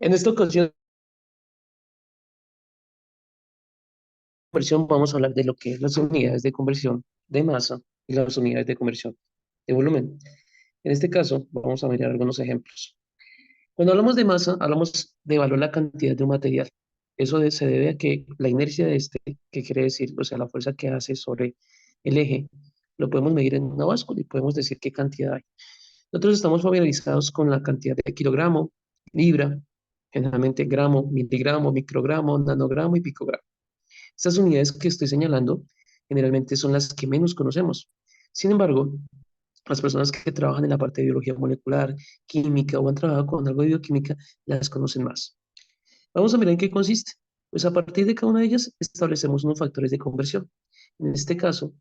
En esta ocasión, vamos a hablar de lo que es las unidades de conversión de masa y las unidades de conversión de volumen. En este caso, vamos a mirar algunos ejemplos. Cuando hablamos de masa, hablamos de evaluar la cantidad de un material. Se debe a que la inercia de este, que quiere decir, o sea, la fuerza que hace sobre el eje, lo podemos medir en una báscula y podemos decir qué cantidad hay. Nosotros estamos familiarizados con la cantidad de kilogramo, libra, generalmente gramo, miligramo, microgramo, nanogramo y picogramo. Estas unidades que estoy señalando generalmente son las que menos conocemos. Sin embargo, las personas que trabajan en la parte de biología molecular, química o han trabajado con algo de bioquímica las conocen más. Vamos a mirar en qué consiste. Pues a partir de cada una de ellas establecemos unos factores de conversión. En este caso,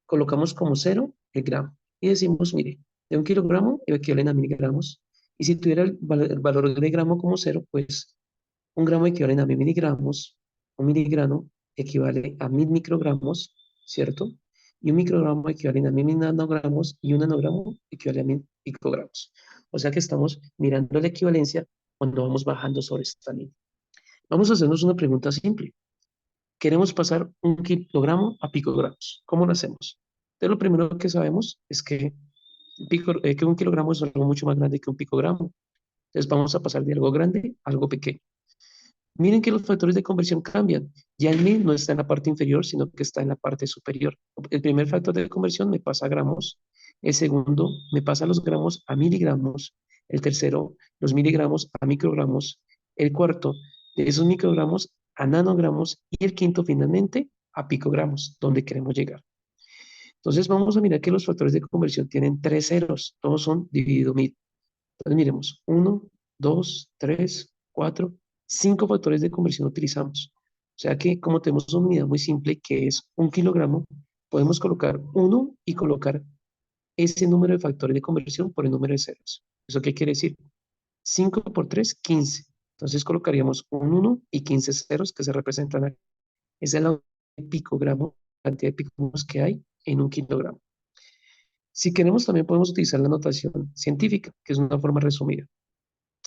colocamos como cero el gramo y decimos, mire, de 1 kilogramo equivalen a miligramos. Y si tuviera el valor de gramo como cero, pues 1 gramo equivale a 1000 miligramos, 1 miligramo equivale a 1000 microgramos, ¿cierto? Y 1 microgramo equivale a 1000 nanogramos y 1 nanogramo equivale a 1000 picogramos. O sea que estamos mirando la equivalencia cuando vamos bajando sobre esta línea. Vamos a hacernos una pregunta simple. Queremos pasar 1 kilogramo a picogramos. ¿Cómo lo hacemos? Entonces, lo primero que sabemos es que 1 kilogramo es algo mucho más grande que un picogramo. Entonces, vamos a pasar de algo grande a algo pequeño. Miren que los factores de conversión cambian. Ya el 1000 no está en la parte inferior, sino que está en la parte superior. El primer factor de conversión me pasa a gramos. El segundo me pasa los gramos a miligramos. El tercero, los miligramos a microgramos. El cuarto, de esos microgramos a nanogramos. Y el quinto, finalmente, a picogramos, donde queremos llegar. Entonces vamos a mirar que los factores de conversión tienen tres ceros. Todos son dividido 1000. Entonces miremos, 1, 2, 3, 4, 5 factores de conversión utilizamos. O sea que como tenemos una unidad muy simple que es 1 kilogramo, podemos colocar 1 y colocar ese número de factores de conversión por el número de ceros. ¿Eso qué quiere decir? 5 por 3, 15. Entonces colocaríamos un 1 y 15 ceros que se representan aquí. Esa es la picogramo, cantidad de picogramos que hay en 1 kilogramo. Si queremos, también podemos utilizar la notación científica, que es una forma resumida.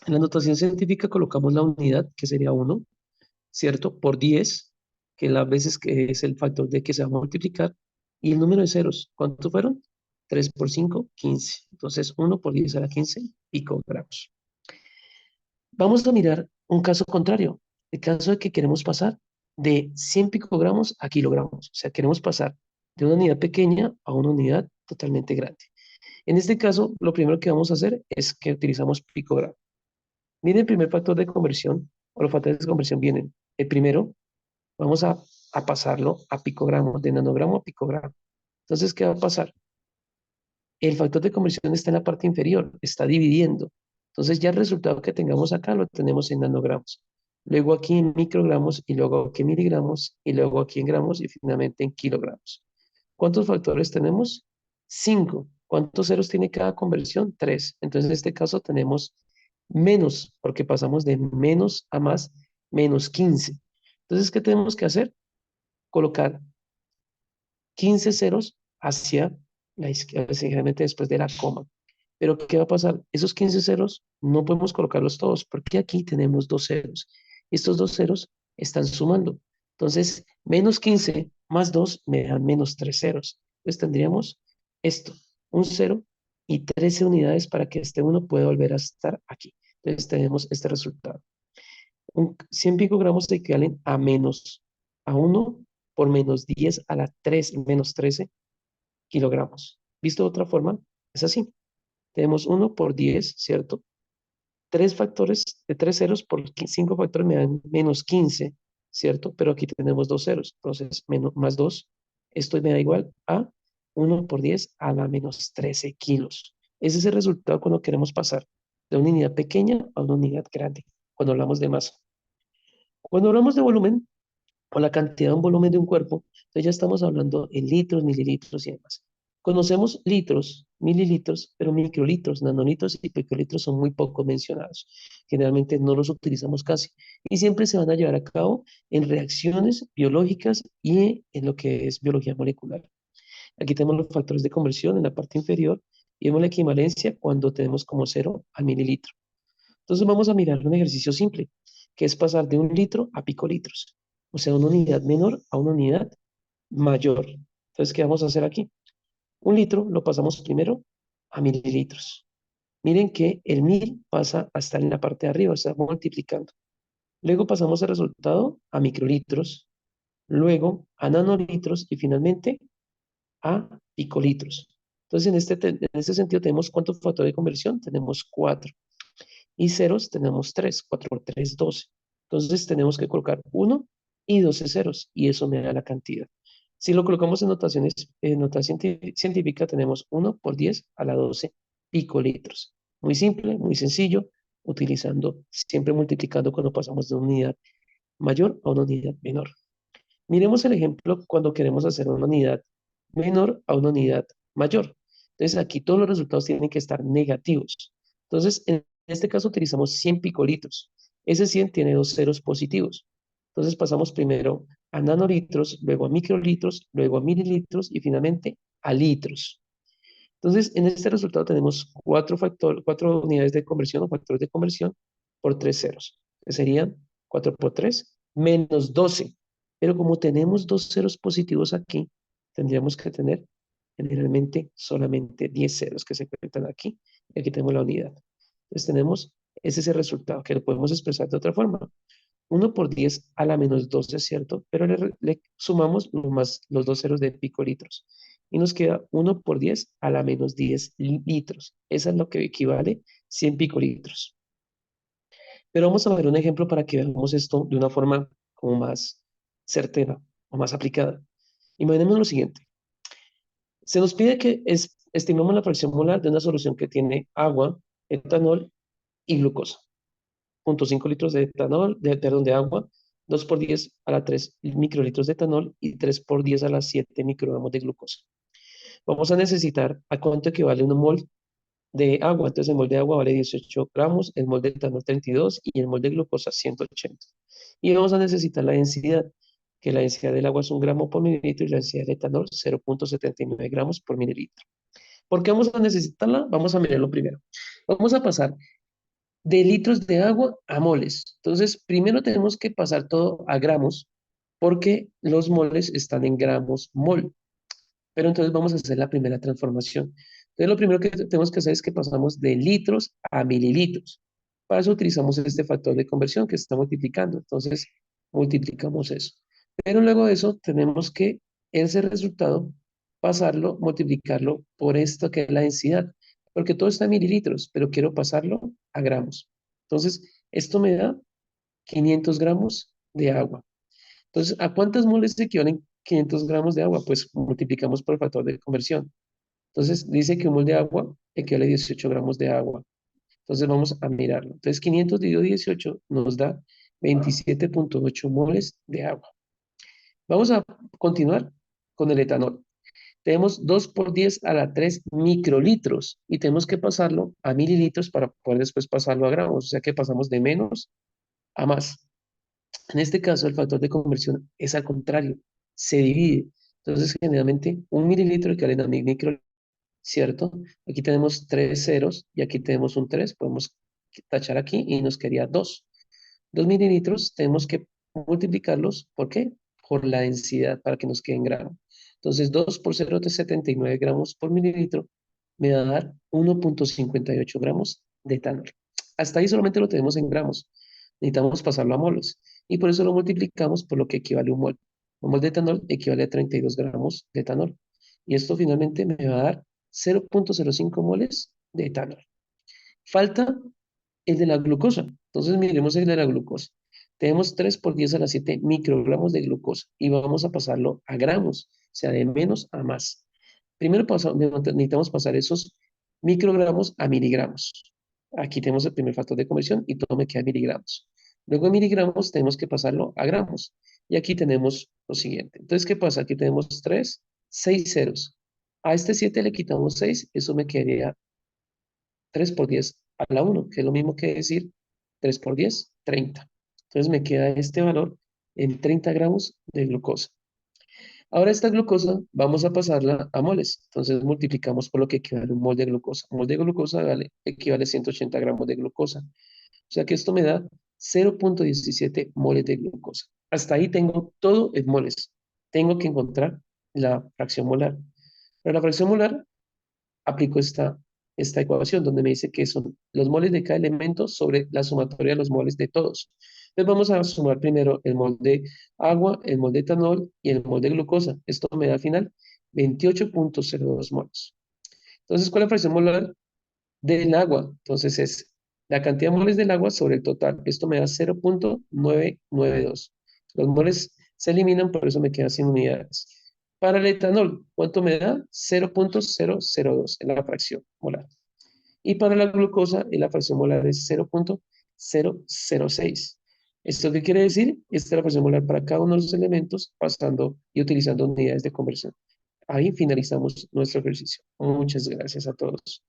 En la notación científica colocamos la unidad, que sería 1, ¿cierto? Por 10, que las veces que es el factor de que se va a multiplicar, y el número de ceros, ¿cuántos fueron? 3 por 5, 15. Entonces, 1 por 10 a la 15 picogramos. Vamos a mirar un caso contrario, el caso de que queremos pasar de 100 picogramos a kilogramos. O sea, queremos pasar de una unidad pequeña a una unidad totalmente grande. En este caso, lo primero que vamos a hacer es que utilizamos picogramos. Miren el primer factor de conversión, o los factores de conversión vienen. El primero, vamos a pasarlo a picogramo, de nanogramo a picogramo. Entonces, ¿qué va a pasar? El factor de conversión está en la parte inferior, está dividiendo. Entonces, ya el resultado que tengamos acá lo tenemos en nanogramos. Luego aquí en microgramos, y luego aquí en miligramos, y luego aquí en gramos, y finalmente en kilogramos. ¿Cuántos factores tenemos? 5. ¿Cuántos ceros tiene cada conversión? 3. Entonces, en este caso tenemos menos, porque pasamos de menos a más, menos 15. Entonces, ¿qué tenemos que hacer? Colocar 15 ceros hacia la izquierda, generalmente después de la coma. Pero, ¿qué va a pasar? Esos 15 ceros no podemos colocarlos todos, porque aquí tenemos dos ceros. Estos dos ceros están sumando. Entonces, menos 15 más 2 me dan menos 3 ceros. Entonces, tendríamos esto, un cero y 13 unidades para que este uno pueda volver a estar aquí. Entonces, tenemos este resultado. 100 picogramos equivalen a menos a 1 por menos 10 a la 3 menos 13 kilogramos. ¿Visto de otra forma? Es así. Tenemos 1 por 10, ¿cierto? 3 factores de 3 ceros por 5 factores me dan menos 15, ¿cierto? Pero aquí tenemos 2 ceros. Entonces, menos, más 2, esto me da igual a 1 por 10 a la menos 13 kilos. Ese es el resultado cuando queremos pasar de una unidad pequeña a una unidad grande, cuando hablamos de masa. Cuando hablamos de volumen, o la cantidad de un volumen de un cuerpo, entonces ya estamos hablando en litros, mililitros y demás. Conocemos litros, mililitros, pero microlitros, nanolitros y picolitros son muy poco mencionados. Generalmente no los utilizamos casi y siempre se van a llevar a cabo en reacciones biológicas y en lo que es biología molecular. Aquí tenemos los factores de conversión en la parte inferior y vemos la equivalencia cuando tenemos como 0 al mililitro. Entonces vamos a mirar un ejercicio simple, que es pasar de 1 litro a picolitros. O sea, una unidad menor a una unidad mayor. Entonces, ¿qué vamos a hacer aquí? 1 litro lo pasamos primero a mililitros. Miren que el 1000 pasa a estar en la parte de arriba, está multiplicando. Luego pasamos el resultado a microlitros, luego a nanolitros y finalmente a picolitros. Entonces, en este sentido, tenemos ¿cuántos factores de conversión? Tenemos 4. Y ceros tenemos 3. 4 por 3, 12. Entonces, tenemos que colocar 1 y 12 ceros, y eso me da la cantidad. Si lo colocamos en notación científica, tenemos 1 por 10 a la 12 picolitros. Muy simple, muy sencillo, utilizando, siempre multiplicando cuando pasamos de una unidad mayor a una unidad menor. Miremos el ejemplo cuando queremos hacer una unidad menor a una unidad mayor. Entonces, aquí todos los resultados tienen que estar negativos. Entonces, en este caso utilizamos 100 picolitros. Ese 100 tiene dos ceros positivos. Entonces, pasamos primero a nanolitros, luego a microlitros, luego a mililitros y finalmente a litros. Entonces, en este resultado tenemos 4 unidades de conversión o factores de conversión por 3 ceros, que serían 4 por 3 menos 12. Pero como tenemos dos ceros positivos aquí, tendríamos que tener generalmente solamente 10 ceros que se cuentan aquí. Y aquí tenemos la unidad. Entonces tenemos, ese es el resultado, que lo podemos expresar de otra forma. 1 por 10 a la menos 12, ¿cierto? Pero le sumamos los dos ceros de picolitros. Y nos queda 1 por 10 a la menos 10 litros. Esa es lo que equivale 100 picolitros. Pero vamos a ver un ejemplo para que veamos esto de una forma como más certera o más aplicada. Imaginemos lo siguiente. Se nos pide que estimemos la fracción molar de una solución que tiene agua, etanol y glucosa. 0,5 litros de etanol, perdón, de agua, 2 por 10 a la 3 microlitros de etanol y 3 por 10 a la 7 microgramos de glucosa. Vamos a necesitar a cuánto equivale un mol de agua. Entonces el mol de agua vale 18 gramos, el mol de etanol 32 y el mol de glucosa 180. Y vamos a necesitar la densidad, que la densidad del agua es 1 gramo por mililitro y la densidad del etanol 0,79 gramos por mililitro. ¿Por qué vamos a necesitarla? Vamos a mirarlo primero. Vamos a pasar de litros de agua a moles. Entonces, primero tenemos que pasar todo a gramos, porque los moles están en gramos mol. Pero entonces vamos a hacer la primera transformación. Entonces, lo primero que tenemos que hacer es que pasamos de litros a mililitros. Para eso utilizamos este factor de conversión que se está multiplicando. Entonces, multiplicamos eso. Pero luego de eso, tenemos que ese resultado pasarlo, multiplicarlo por esto que es la densidad. Porque todo está en mililitros, pero quiero pasarlo a gramos. Entonces, esto me da 500 gramos de agua. Entonces, ¿a cuántas moles equivalen 500 gramos de agua? Pues multiplicamos por el factor de conversión. Entonces, dice que un mol de agua equivale a 18 gramos de agua. Entonces, vamos a mirarlo. Entonces, 500 dividido 18 nos da 27,8 moles de agua. Vamos a continuar con el etanol. Tenemos 2 por 10 a la 3 microlitros y tenemos que pasarlo a mililitros para poder después pasarlo a gramos. O sea que pasamos de menos a más. En este caso, el factor de conversión es al contrario, se divide. Entonces, generalmente, 1 mililitro equivale a 1000 microlitros, ¿cierto? Aquí tenemos 3 ceros y aquí tenemos un 3. Podemos tachar aquí y nos quedaría 2. 2 mililitros tenemos que multiplicarlos, ¿por qué? Por la densidad para que nos queden gramos. Entonces, 2 por 0,79 gramos por mililitro me va a dar 1,58 gramos de etanol. Hasta ahí solamente lo tenemos en gramos. Necesitamos pasarlo a moles. Y por eso lo multiplicamos por lo que equivale a un mol. Un mol de etanol equivale a 32 gramos de etanol. Y esto finalmente me va a dar 0,05 moles de etanol. Falta el de la glucosa. Entonces miremos el de la glucosa. Tenemos 3 por 10 a la 7 microgramos de glucosa y vamos a pasarlo a gramos, o sea, de menos a más. Primero necesitamos pasar esos microgramos a miligramos. Aquí tenemos el primer factor de conversión y todo me queda en miligramos. Luego en miligramos tenemos que pasarlo a gramos. Y aquí tenemos lo siguiente. Entonces, ¿qué pasa? Aquí tenemos 3, 6 ceros. A este 7 le quitamos 6, eso me quedaría 3 por 10 a la 1, que es lo mismo que decir 3 por 10, 30. Entonces me queda este valor en 30 gramos de glucosa. Ahora esta glucosa vamos a pasarla a moles. Entonces multiplicamos por lo que equivale un mol de glucosa. Un mol de glucosa equivale a 180 gramos de glucosa. O sea que esto me da 0,17 moles de glucosa. Hasta ahí tengo todo en moles. Tengo que encontrar la fracción molar. Para la fracción molar, aplico esta ecuación donde me dice que son los moles de cada elemento sobre la sumatoria de los moles de todos. Entonces vamos a sumar primero el mol de agua, el mol de etanol y el mol de glucosa. Esto me da al final 28,02 moles. Entonces, ¿cuál es la fracción molar del agua? Entonces es la cantidad de moles del agua sobre el total. Esto me da 0,992. Los moles se eliminan, por eso me quedan sin unidades. Para el etanol, ¿cuánto me da? 0,002 en la fracción molar. Y para la glucosa, la fracción molar es 0,006. ¿Esto qué quiere decir? Esta es la fracción molar para cada uno de los elementos, pasando y utilizando unidades de conversión. Ahí finalizamos nuestro ejercicio. Muchas gracias a todos.